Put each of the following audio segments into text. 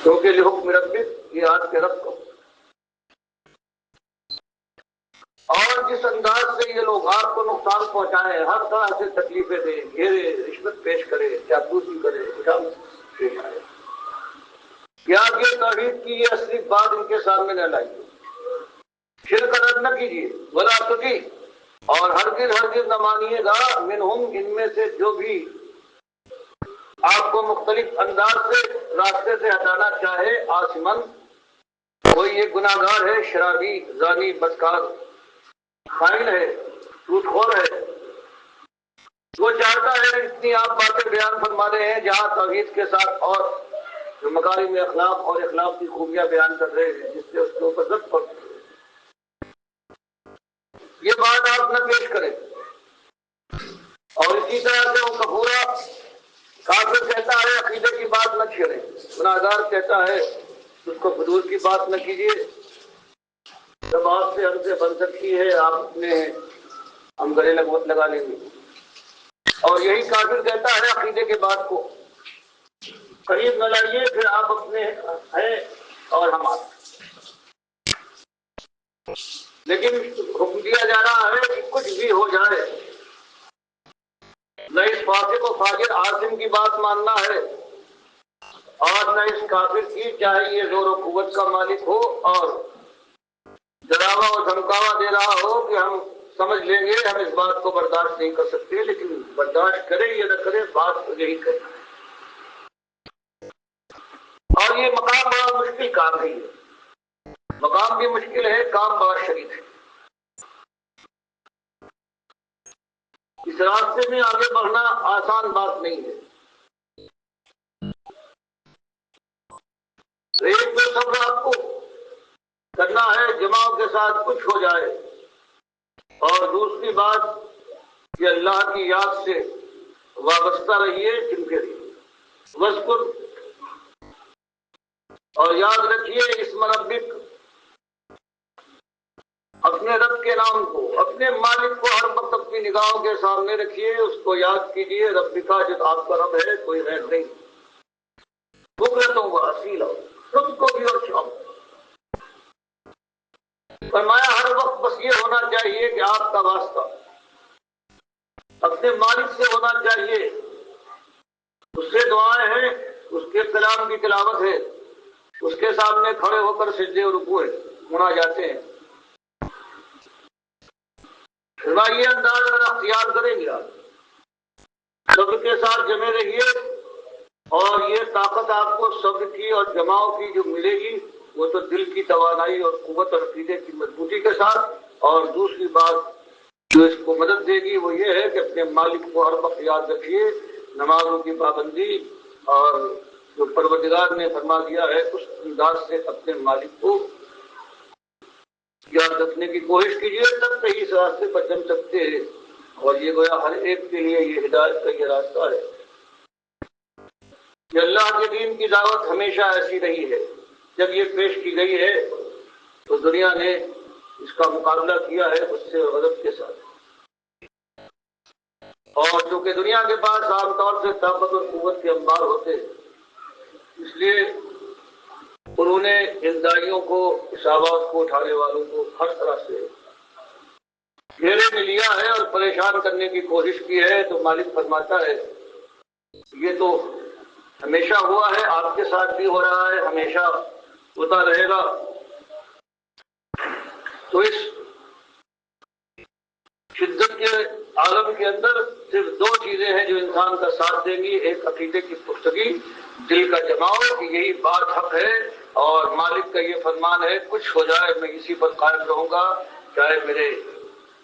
کیونکہ لحکم ربک، یہ آپ کے رب کو، اور جس انداز سے یہ لوگ آپ کو نقصان پہنچائیں، ہر طرح سے تکلیفیں دیں، گھیرے، رشوت پیش کرے، چاپلوسی کرے، خوشامد پیش آئے، کیا یہ توحید کی یہ اصلی بات ان کے سامنے نہ لائیے، شرک رد نہ کیجیے، ولا تطیع، اور ہرگز نہ مانیے گا، منہم، ان میں سے جو بھی آپ کو مختلف انداز سے راستے سے ہٹانا چاہے، آسمن، کوئی ایک گناہ گار ہے، شرابی، زانی، بدکار، خائن ہے، سود خور ہے، وہ چاہتا ہے اتنی آپ باتیں بیان فرما رہے ہیں جہاں توحید کے ساتھ اور جو مکارم اخلاق اور اخلاق کی خوبیاں بیان کر رہے ہیں، جس سے اس کے اوپر ضد پڑتی ہے، یہ بات آپ نہ پیش کریں۔ اور اسی طرح سے وہ کفورا، کافر کہتا ہے عقیدے کی بات نہ چھیڑیں، گناہ گار کہتا ہے اس کو فضول کی بات نہ کیجیے، جب آپ سے ہم سے بن سکتی ہے آپ اپنے ہم گلے لگا لیں گے، اور یہی کافر کہتا ہے عقیدے کے بات کو قریب نہ لائیے، پھر آپ اپنے ہیں اور ہم آپ، لیکن حکم دیا جا رہا ہے کہ کچھ بھی ہو جائے، نہ اس فاسق و فاجر عاصم کی بات ماننا ہے، اور نہ اس کافر کی، چاہے یہ زور و قوت کا مالک ہو اور ڈراوا اور دھمکاوا دے رہا ہو کہ ہم سمجھ لیں گے، ہم اس بات کو برداشت نہیں کر سکتے، لیکن برداشت کرے یا نہ کرے، بات تو یہی کرے۔ اور یہ مقام بڑا مشکل کام نہیں ہے، مقام بھی مشکل ہے، کام بڑا شدید ہے، اس راستے میں آگے بڑھنا آسان بات نہیں ہے۔ تو ایک تو صبر آپ کو کرنا ہے، جماعت کے ساتھ کچھ ہو جائے، اور دوسری بات کہ اللہ کی یاد سے وابستہ رہیے، چمکے رہیے، وذکر، اور یاد رکھیے اسم ربک، اپنے رب کے نام کو، اپنے مالک کو ہر وقت اپنی نگاہوں کے سامنے رکھیے، اس کو یاد کیجیے، رب کا جو آپ کا رب ہے، کوئی غیر نہیں، بکرتوں کو اصیل ہو، خود کو بھی اور شام، فرمایا ہر وقت بس یہ ہونا چاہیے کہ آپ کا واسطہ اپنے مالک سے ہونا چاہیے، اس سے دعائیں ہیں، اس کے کلام کی تلاوت ہے، اس کے سامنے کھڑے ہو کر سجدے اور رکوع منا جاتے ہیں۔ یہ انداز اگر اختیار کریں گے آپ، صبر کے ساتھ جمے رہیے، اور یہ طاقت آپ کو صبر کی اور جماؤ کی جو ملے گی، وہ تو دل کی توانائی اور قوت اور عقیدے کی مضبوطی کے ساتھ، اور دوسری بات جو اس کو مدد دے گی وہ یہ ہے کہ اپنے مالک کو ہر وقت یاد رکھیے، نمازوں کی پابندی، اور جو پروردگار نے فرما دیا ہے اس انداز سے اپنے مالک کو یاد رکھنے کی کوشش کیجیے، تب صحیح اس راستے پر چل سکتے ہیں، اور یہ گویا ہر ایک کے لیے یہ ہدایت کا یہ راستہ ہے کہ اللہ کے دین کی دعوت ہمیشہ ایسی رہی ہے، جب یہ پیش کی گئی ہے تو دنیا نے اس کا مقابلہ کیا ہے غصے اور غضب کے ساتھ، اور چونکہ دنیا کے پاس عام طور سے طاقت اور قوت کے انبار ہوتے ہیں، اس لیے انہوں نے ان داعیوں کو، اس آواز کو اٹھانے والوں کو ہر طرح سے گھیرے میں لیا ہے اور پریشان کرنے کی کوشش کی ہے۔ تو مالک فرماتا ہے یہ تو ہمیشہ ہوا ہے، آپ کے ساتھ بھی ہو رہا ہے، ہمیشہ ہوتا رہے گا۔ تو اس شدت کے عالم کے اندر صرف دو چیزیں ہیں جو انسان کا ساتھ دیں گی، ایک عقیدے کی پختگی، دل کا جماؤ کہ یہی بات حق ہے، اور مالک کا یہ فرمان ہے کچھ ہو جائے میں اسی پر قائم رہوں گا، چاہے میرے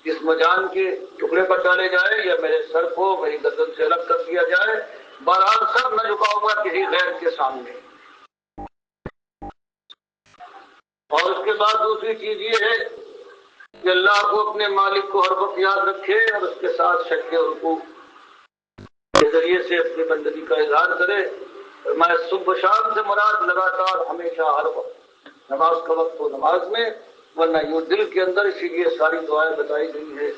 جسم و جان کے ٹکڑے پر ڈالے جائے یا میرے سر کو میری گردن سے الگ کر دیا جائے، بہرحال سر نہ جھکاؤں گا کسی غیر کے سامنے۔ اور اس کے بعد دوسری چیز یہ ہے کہ اللہ کو اپنے مالک کو ہر وقت یاد رکھے، اور اس کے ساتھ سجدے اور رکوع کے ذریعے سے اپنی بندگی کا اظہار کرے۔ میں صبح شام سے مراد لگاتار ہمیشہ ہر وقت، نماز کا وقت ہو نماز میں، ورنہ یوں دل کے اندر، اسی لیے ساری دعائیں بتائی گئی ہے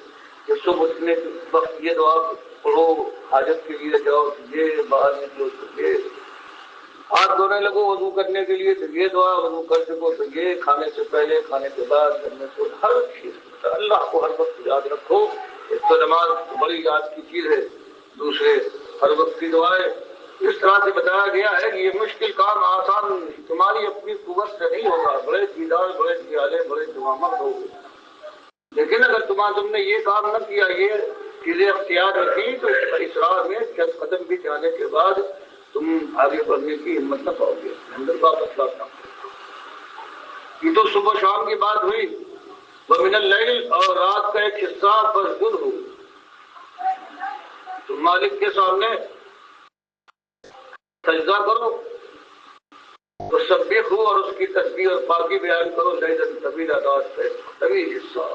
کہ صبح اٹھنے کے وقت یہ دعا پڑھو، حاجت کے لیے جاؤ یہ، باہر نکلو یہ، ہاتھ دھونے لگو وضو کرنے کے لیے تو یہ دعا، وضو کر سکو تو یہ، کھانے سے پہلے کھانے کے بعد کرنے سے ہر چیز اللہ کو ہر وقت یاد رکھو۔ ایک تو نماز بڑی یاد کی چیز ہے، دوسرے ہر وقت کی دعائیں۔ اس طرح سے بتایا گیا ہے کہ یہ مشکل کام آسان تمہاری اپنی قوت سے نہیں ہوگا، بڑے دیدار، بڑے دیالے، بڑے دعامت ہوگے، لیکن اگر تم نے یہ کام نہ کیا، یہ چیزیں اختیار رکھی، تو اس راہ میں چند قدم بھی جانے کے بعد تم آگے بڑھنے کی ہمت نہ پاؤ گے، اندر واپس لوٹنا۔ یہ تو صبح شام کی بات ہوئی۔ وَمِنَ اللَّيْلِ، اور رات کا ایک حصہ فَاسْجُدْ ہو، تم مالک کے سامنے سجدہ کرو، تو سبح ہو اور اس کی تسبیح اور پاکی بیان کرو، لیلاً طویلا، رات کا طویل حصہ۔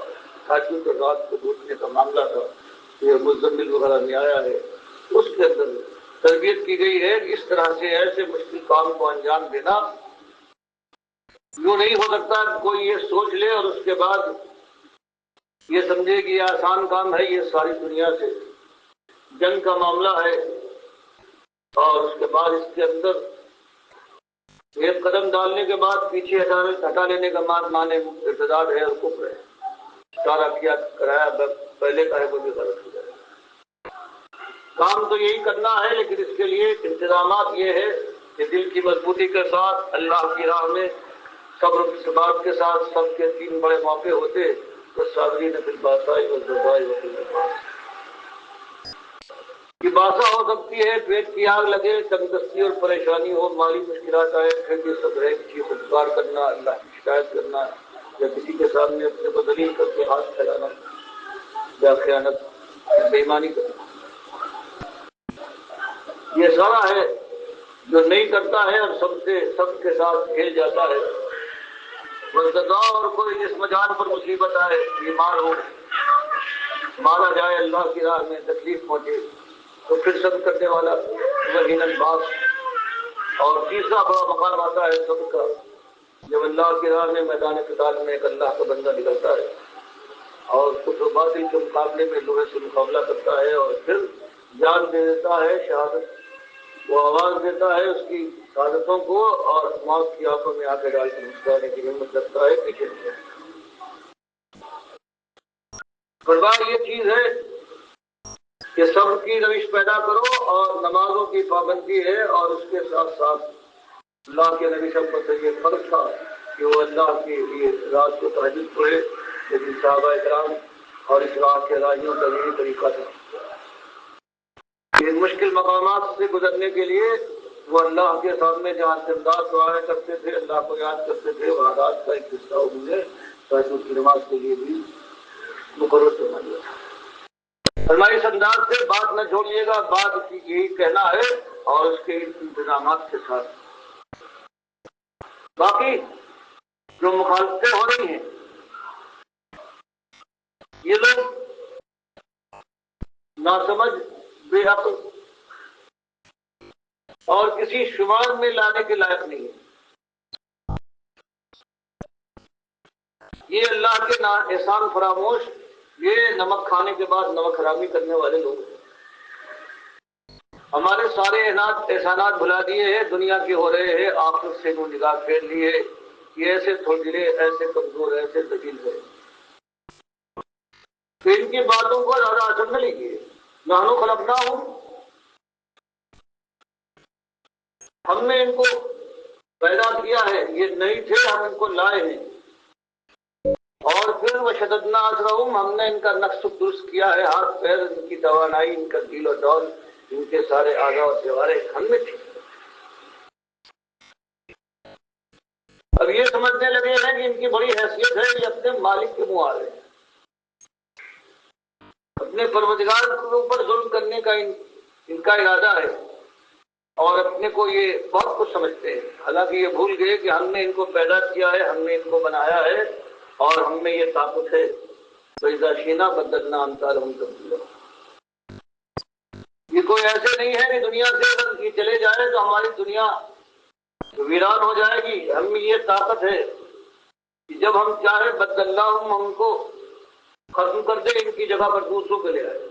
تاکہ تو رات کو بوجھنے کا معاملہ تھا، یہ مزمل وغیرہ میں آیا ہے، اس کے اندر تربیت کی گئی ہے کہ اس طرح سے ایسے مشکل کام کو انجام دینا یوں نہیں ہو سکتا کہ کوئی یہ سوچ لے اور اس کے بعد یہ سمجھے کہ یہ آسان کام ہے، یہ ساری دنیا سے جنگ کا معاملہ ہے، اور اس کے بعد اس کے اندر ایک قدم ڈالنے کے بعد پیچھے ہٹا لینے کا معنی ارتداد ہے اور کفر ہے۔ سارا کیا کرایا پہلے کا ہے، وہ بھی غلط ہو جائے۔ کام تو یہی کرنا ہے، لیکن اس کے لیے انتظامات یہ ہے کہ دل کی مضبوطی کے ساتھ اللہ کی راہ میں صبر و ثبات کے ساتھ، سب کے تین بڑے موقع ہوتے تو صابرین فی الباساء والضراء وحین الباس۔ یہ باسا ہو سکتی ہے، پیٹ کی آگ لگے، تنگدستی اور پریشانی ہو، مالی مشکلات آئے، پھر یہ سب ہے کسی کو پکار کرنا، اللہ کی شکایت کرنا، یا کسی کے سامنے اپنے کو ذلیل کر کے ہاتھ پھیلانا، یا خیانت، بے ایمانی کرنا، یہ سارا ہے جو نہیں کرتا ہے اور سب کے ساتھ کھیل جاتا ہے۔ وزدگاہ، اور کوئی جسم جان پر مصیبت آئے، بیمار ہو، مارا جائے اللہ کی راہ میں، تکلیف پہنچے، تو پھر صبر کرنے والا وحین الباس۔ اور تیسرا بڑا مقام آتا ہے صبر کا، جب اللہ کی راہ میں میدان قتال میں ایک اللہ کا بندہ نکلتا ہے اور کفر و باطل کے مقابلے میں لوہے سے مقابلہ کرتا ہے، اور پھر جان دے دیتا ہے، شہادت وہ آواز دیتا ہے اس کی شہادتوں کو، اور موت کی آنکھوں میں آنکھیں ڈال کے مسکرانے کی ہمت رکھتا ہے، پیچھے نہیں۔ فرمایا یہ چیز ہے کہ صبر کی روش پیدا کرو، اور نمازوں کی پابندی ہے، اور اس کے ساتھ ساتھ اللہ کے نبی صلی اللہ علیہ وسلم یہ فرض تھا کہ وہ اللہ کے لیے رات کو تہجد پڑھے، لیکن صحابہ کرام اور اس راہ کے راہیوں کا یہی طریقہ تھا کہ مشکل مقامات سے گزرنے کے لیے وہ اللہ کے سامنے جہاں سردار دعائیں کرتے تھے، اللہ کو یاد کرتے تھے، وہ رات کا ایک حصہ انہیں تہجد کی نماز کے لیے بھی مقرر کرنا دیا۔ فرمایا اس انداز سے بات نہ چھوڑیے گا، بات یہی کہنا ہے اور اس کے انتظامات کے ساتھ۔ باقی جو مخالفتیں ہو رہی ہیں، یہ لوگ ناسمجھ، بے عقل اور کسی شمار میں لانے کے لائق نہیں ہے۔ یہ اللہ کے احسان فراموش، یہ نمک کھانے کے بعد نمک حرامی کرنے والے لوگ ہیں۔ ہمارے سارے احسانات بھلا دیے ہیں، دنیا کے ہو رہے ہیں، آخرت سے وہ نگاہ پھیر لیے، یہ ایسے تھوڑے، ایسے کمزور، ایسے ذلیل ہے، تو ان کی باتوں کو زیادہ اثر نہ لیجیے۔ نحن خلقناہم، ہم نے ان کو پیدا کیا ہے، یہ نہیں تھے، ہم ان کو لائے ہیں، اور پھر وشددنا اثرہم، ہم نے ان کا نقش درست کیا ہے، ہاتھ پیر، ان کی توانائی، ان کا دل و ڈول، ان کے سارے اعضاء و جوارح ہم نے تھے۔ اب یہ سمجھنے لگے ہیں کہ ان کی بڑی حیثیت ہے، یہ اپنے مالک کے منہ آ رہے ہیں، اپنے پروردگار کے اوپر ظلم کرنے کا ان کا ارادہ ہے، اور اپنے کو یہ بہت کچھ سمجھتے ہیں، حالانکہ یہ بھول گئے کہ ہم نے ان کو پیدا کیا ہے، ہم نے ان کو بنایا ہے، اور ہم میں یہ طاقت ہے۔ فَإِذَا شِئْنَا بَدَّلْنَا أَمْثَالَهُمْ تَبْدِيلًا۔ یہ کوئی ایسے نہیں ہے کہ دنیا سے اگر یہ چلے جائے تو ہماری دنیا ویران ہو جائے گی، ہم میں یہ طاقت ہے کہ جب ہم چاہیں بدلناہم، ہم کو ختم کر دیں، ان کی جگہ پر دوسروں کو لے آئے۔